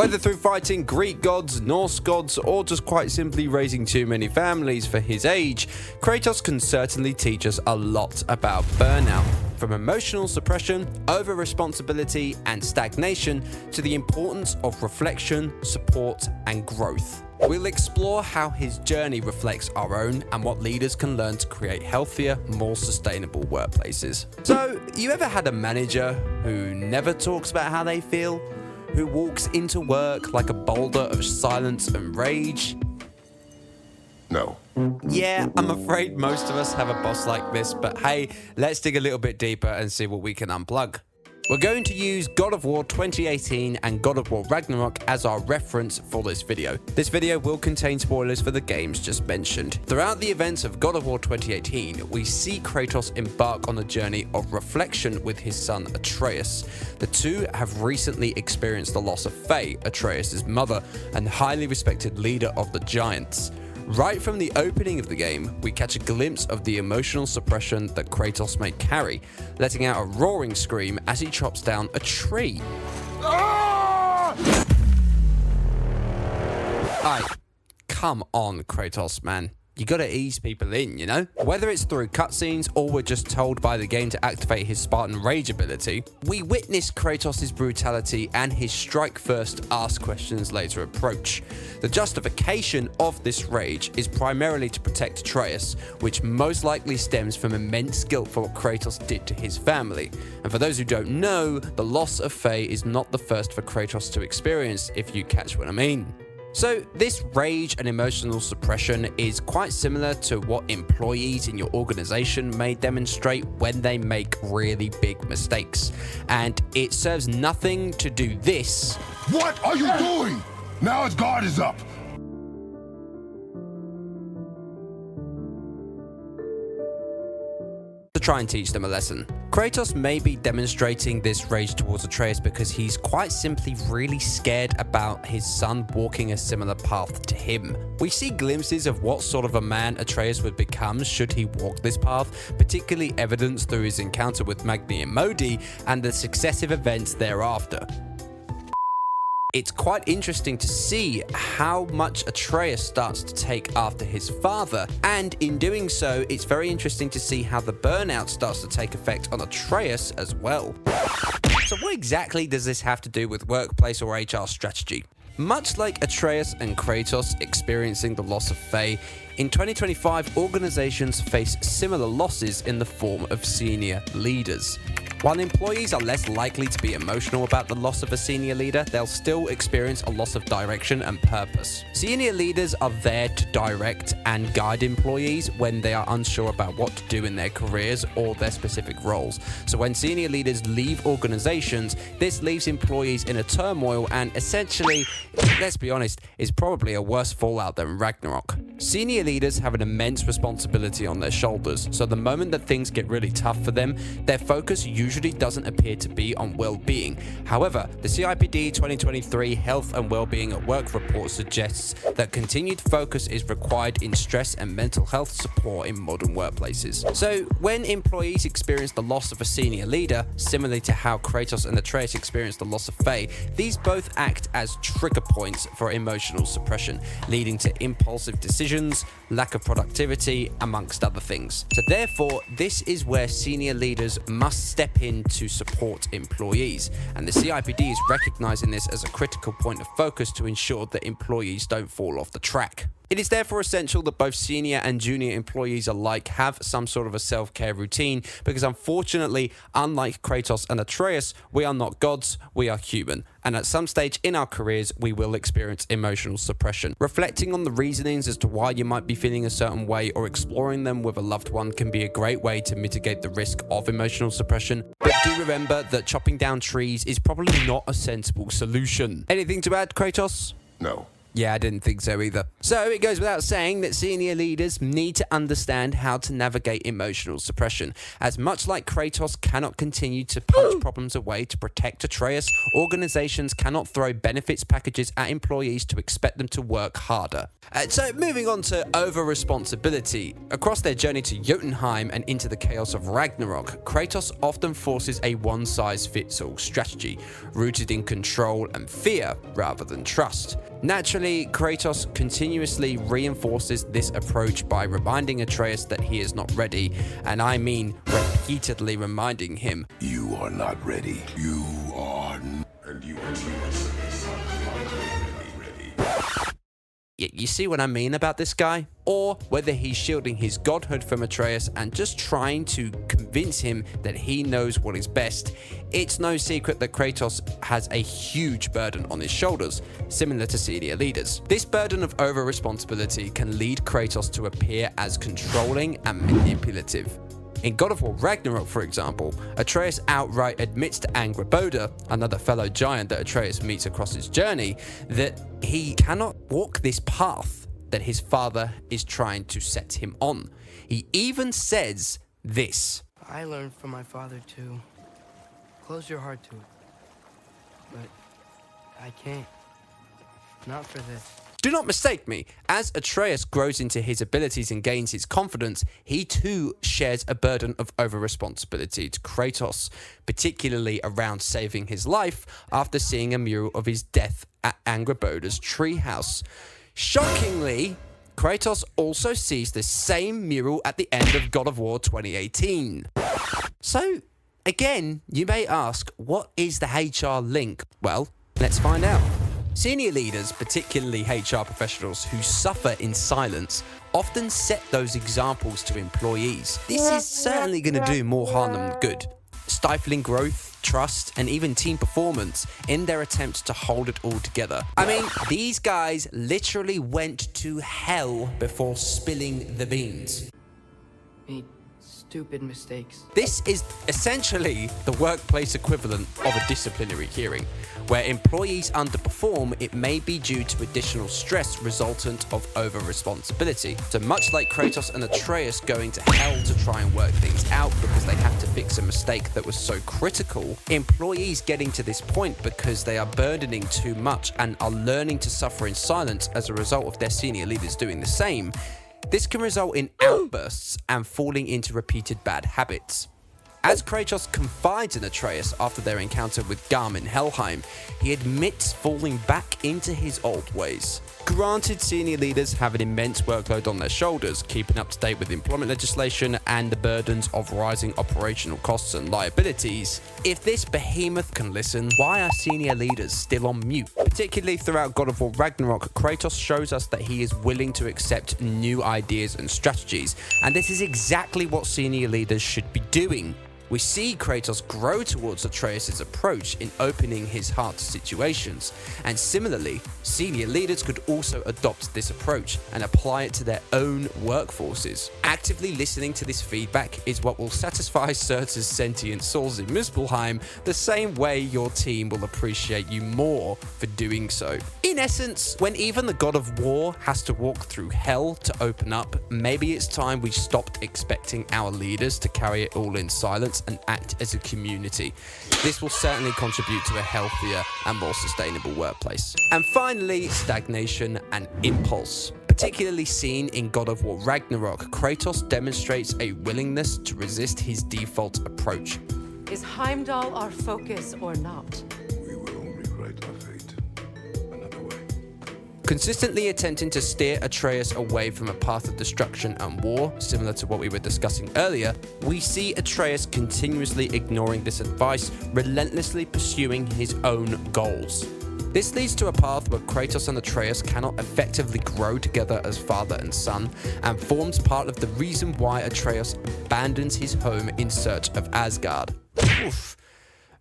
Whether through fighting Greek gods, Norse gods, or just quite simply raising too many families for his age, Kratos can certainly teach us a lot about burnout. From emotional suppression, over-responsibility, and stagnation to the importance of reflection, support, and growth. We'll explore how his journey reflects our own and what leaders can learn to create healthier, more sustainable workplaces. So, you ever had a manager who never talks about how they feel? Who walks into work like a boulder of silence and rage? No. Yeah, I'm afraid most of us have a boss like this, but hey, let's dig a little bit deeper and see what we can unplug. We're going to use God of War 2018 and God of War Ragnarok as our reference for this video. This video will contain spoilers for the games just mentioned. Throughout the events of God of War 2018, we see Kratos embark on a journey of reflection with his son Atreus. The two have recently experienced the loss of Faye, Atreus' mother, and highly respected leader of the Giants. Right from the opening of the game, we catch a glimpse of the emotional suppression that Kratos may carry, letting out a roaring scream as he chops down a tree. Come on, Kratos, man. You gotta ease people in, you know? Whether it's through cutscenes or we're just told by the game to activate his Spartan Rage ability, we witness Kratos' brutality and his strike first, ask questions later approach. The justification of this rage is primarily to protect Atreus, which most likely stems from immense guilt for what Kratos did to his family. And for those who don't know, the loss of Faye is not the first for Kratos to experience, if you catch what I mean. So this rage and emotional suppression is quite similar to what employees in your organization may demonstrate when they make really big mistakes. And it serves nothing to do this. What are you doing? Now his guard is up. To try and teach them a lesson. Kratos may be demonstrating this rage towards Atreus because he's quite simply really scared about his son walking a similar path to him. We see glimpses of what sort of a man Atreus would become should he walk this path, particularly evidenced through his encounter with Magni and Modi and the successive events thereafter. It's quite interesting to see how much Atreus starts to take after his father, and in doing so, it's very interesting to see how the burnout starts to take effect on Atreus as well. So what exactly does this have to do with workplace or HR strategy? Much like Atreus and Kratos experiencing the loss of Faye, in 2025, organizations face similar losses in the form of senior leaders. While employees are less likely to be emotional about the loss of a senior leader, they'll still experience a loss of direction and purpose. Senior leaders are there to direct and guide employees when they are unsure about what to do in their careers or their specific roles. So when senior leaders leave organizations, this leaves employees in a turmoil and essentially, let's be honest, is probably a worse fallout than Ragnarok. Senior leaders have an immense responsibility on their shoulders, so the moment that things get really tough for them, their focus usually doesn't appear to be on well-being. However, the CIPD 2023 Health and Wellbeing at Work report suggests that continued focus is required in stress and mental health support in modern workplaces. So, when employees experience the loss of a senior leader, similarly to how Kratos and Atreus experienced the loss of Faye, these both act as trigger points for emotional suppression, leading to impulsive decisions, lack of productivity, amongst other things. So therefore, this is where senior leaders must step in to support employees, and the CIPD is recognizing this as a critical point of focus to ensure that employees don't fall off the track. It is therefore essential that both senior and junior employees alike have some sort of a self-care routine, because unfortunately, unlike Kratos and Atreus, we are not gods, we are human, and at some stage in our careers, we will experience emotional suppression. Reflecting on the reasonings as to why you might be feeling a certain way or exploring them with a loved one can be a great way to mitigate the risk of emotional suppression, but do remember that chopping down trees is probably not a sensible solution. Anything to add, Kratos? No. Yeah, I didn't think so either. So it goes without saying that senior leaders need to understand how to navigate emotional suppression, as much like Kratos cannot continue to punch problems away to protect Atreus, organizations cannot throw benefits packages at employees to expect them to work harder. So moving on to over-responsibility. Across their journey to Jotunheim and into the chaos of Ragnarok, Kratos often forces a one-size-fits-all strategy, rooted in control and fear rather than trust. Naturally, Kratos continuously reinforces this approach by reminding Atreus that he is not ready, and I mean repeatedly reminding him, You are not ready. You are and you are ready. You see what I mean about this guy? Or whether he's shielding his godhood from Atreus and just trying to convince him that he knows what is best. It's no secret that Kratos has a huge burden on his shoulders, similar to senior leaders. This burden of over-responsibility can lead Kratos to appear as controlling and manipulative. In God of War Ragnarok, for example, Atreus outright admits to Angrboda, another fellow giant that Atreus meets across his journey, that he cannot walk this path that his father is trying to set him on. He even says this. I learned from my father to close your heart to it, but I can't. Not for this. Do not mistake me, as Atreus grows into his abilities and gains his confidence, he too shares a burden of over-responsibility to Kratos, particularly around saving his life after seeing a mural of his death at Angrboda's treehouse. Shockingly, Kratos also sees the same mural at the end of God of War 2018. So, again, you may ask, what is the HR link? Well, let's find out. Senior leaders, particularly HR professionals who suffer in silence, often set those examples to employees. This is certainly going to do more harm than good, stifling growth, trust, and even team performance in their attempts to hold it all together. I mean, these guys literally went to hell before spilling the beans. Made stupid mistakes. This is essentially the workplace equivalent of a disciplinary hearing. Where employees underperform, it may be due to additional stress resultant of over-responsibility. So much like Kratos and Atreus going to hell to try and work things out because they have to fix a mistake that was so critical, employees getting to this point because they are burdening too much and are learning to suffer in silence as a result of their senior leaders doing the same. This can result in outbursts and falling into repeated bad habits. As Kratos confides in Atreus after their encounter with Garm in Helheim, he admits falling back into his old ways. Granted, senior leaders have an immense workload on their shoulders, keeping up to date with employment legislation and the burdens of rising operational costs and liabilities. If this behemoth can listen, why are senior leaders still on mute? Particularly throughout God of War Ragnarok, Kratos shows us that he is willing to accept new ideas and strategies, and this is exactly what senior leaders should be doing. We see Kratos grow towards Atreus' approach in opening his heart to situations, and similarly, senior leaders could also adopt this approach and apply it to their own workforces. Actively listening to this feedback is what will satisfy Surtur's sentient souls in Muspelheim the same way your team will appreciate you more for doing so. In essence, when even the God of War has to walk through hell to open up, maybe it's time we stopped expecting our leaders to carry it all in silence and act as a community. This will certainly contribute to a healthier and more sustainable workplace. And finally, stagnation and impulse. Particularly seen in God of War Ragnarok, Kratos demonstrates a willingness to resist his default approach. Is Heimdall our focus or not? We will rewrite our fate another way. Consistently attempting to steer Atreus away from a path of destruction and war, similar to what we were discussing earlier, we see Atreus continuously ignoring this advice, relentlessly pursuing his own goals. This leads to a path where Kratos and Atreus cannot effectively grow together as father and son, and forms part of the reason why Atreus abandons his home in search of Asgard. Oof.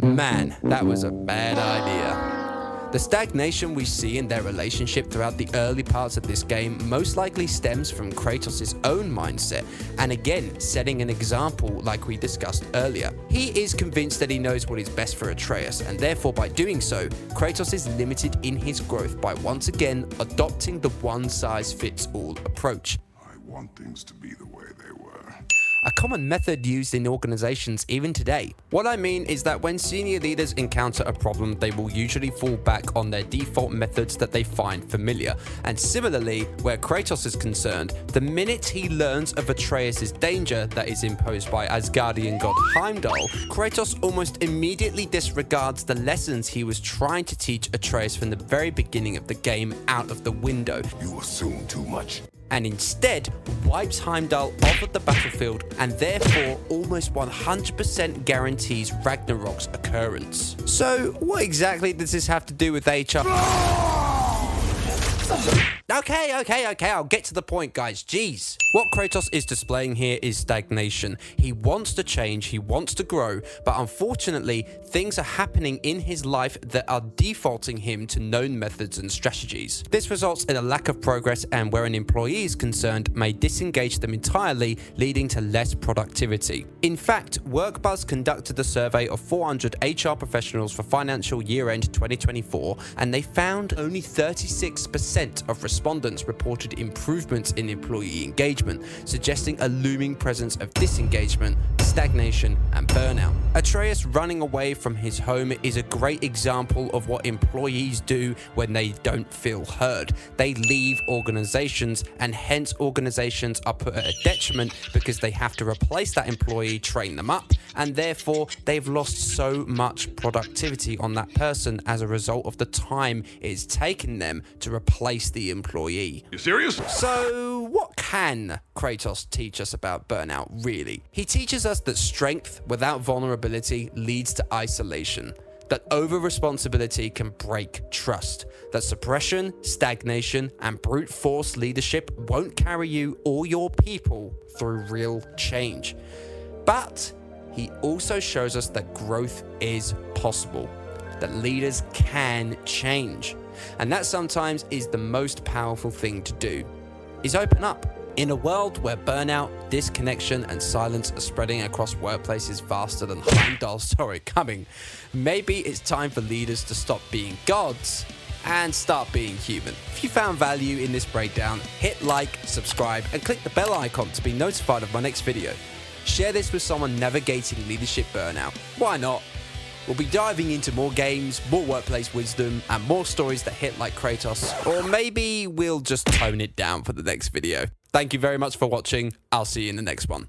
Man, that was a bad idea. The stagnation we see in their relationship throughout the early parts of this game most likely stems from Kratos' own mindset, and again, setting an example like we discussed earlier. He is convinced that he knows what is best for Atreus, and therefore by doing so, Kratos is limited in his growth by once again adopting the one-size-fits-all approach. I want things to be the way they were. A common method used in organizations even today. What I mean is that when senior leaders encounter a problem, they will usually fall back on their default methods that they find familiar. And similarly, where Kratos is concerned, the minute he learns of Atreus' danger that is imposed by Asgardian god Heimdall, Kratos almost immediately disregards the lessons he was trying to teach Atreus from the very beginning of the game out of the window. You assume too much. And instead wipes Heimdall off of the battlefield and therefore almost 100% guarantees Ragnarok's occurrence. So what exactly does this have to do with HR? Okay, I'll get to the point, guys. Jeez. What Kratos is displaying here is stagnation. He wants to change, he wants to grow, but unfortunately, things are happening in his life that are defaulting him to known methods and strategies. This results in a lack of progress, and where an employee is concerned, may disengage them entirely, leading to less productivity. In fact, WorkBuzz conducted a survey of 400 HR professionals for financial year-end 2024, and they found only 36% of respondents reported improvements in employee engagement, suggesting a looming presence of disengagement, stagnation, and burnout. Atreus running away from his home is a great example of what employees do when they don't feel heard. They leave organizations, and hence organizations are put at a detriment because they have to replace that employee, train them up, and therefore they've lost so much productivity on that person as a result of the time it's taken them to replace the employee. You serious? So what can Kratos teach us about burnout, really? He teaches us that strength without vulnerability leads to isolation, that over-responsibility can break trust, that suppression, stagnation, and brute force leadership won't carry you or your people through real change. But he also shows us that growth is possible, that leaders can change, and that sometimes is the most powerful thing to do, is open up. In a world where burnout, disconnection, and silence are spreading across workplaces faster than Heimdall saw it coming, maybe it's time for leaders to stop being gods and start being human. If you found value in this breakdown, hit like, subscribe, and click the bell icon to be notified of my next video. Share this with someone navigating leadership burnout. Why not? We'll be diving into more games, more workplace wisdom, and more stories that hit like Kratos. Or maybe we'll just tone it down for the next video. Thank you very much for watching. I'll see you in the next one.